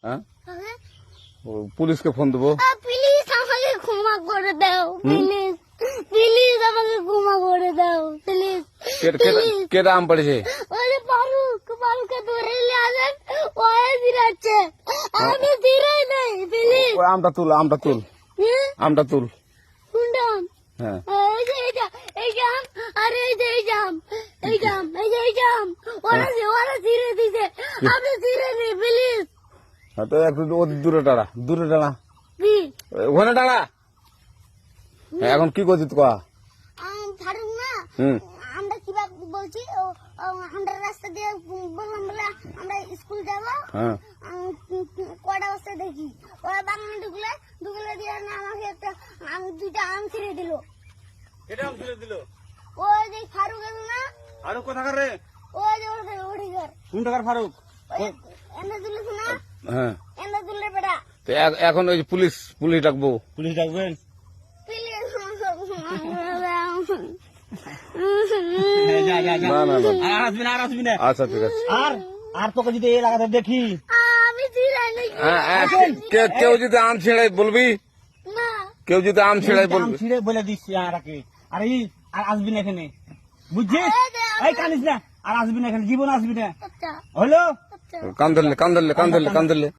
হ্যাঁ পুলিশকে ফোন দেবো। প্লিজ আমাকে ক্ষমা করে দাও, প্লিজ প্লিজ আমাকে ক্ষমা করে দাও, প্লিজ। কেটা আম পড়েছে? ওই ফারুককে ধরে নিয়ে আসেন, ওই দিরাচ্ছে, আমি দিরাই নাই, প্লিজ। ওই আমটা তুল আমটা তুল। কোনটা আম? হ্যাঁ এই যে এই জাম, আরে এই জাম, ওরা ধীরে দিছে, আপনি ধীরে নেই, প্লিজ। তো একটু দূরে টাড়া প্লিজ। ওখানে টাড়া। এখন কি করছিস কয়া? ফারুক না, হুম আমরা কিভাবে বলছি, আমরা রাস্তা দিয়ে বললাম বলে আমরা স্কুল যাবো, হ্যাঁ কটা বস্তা দেখি ওরা বাগানে ঢুকলে দিয়ে না আমাকে একটা দুইটা আম ছিঁড়ে দিল। এটা আম ছিঁড়ে দিল? ওই যে ফারুক আছে না, ফারুক কোথাকার রে? ওই যে ওঠিকার কোন টাকার ফারুক? এনে দিলিস না, হ্যাঁ এনে দিলে বেটা। তো এখন ওই যে পুলিশ ডাকবো। পুলিশ ডাকবেন? না আসবি না। আচ্ছা ঠিক আছে। আর তোকে যদি এই লাগাতে দেখি, আমি ছিঁড়াই নাই কেউ যদি আম ছিঁড়াই বলবি, না, কেউ যদি আম ছিঁড়াই বলবি। ছিঁড়ে বলে দিচ্ছি আর আসবি না এখানে, বুঝছিস? এই কানিস না, আর আসবি না এখানে, জীবন আসবি না, আচ্ছা হলো? আচ্ছা। কান ধরলে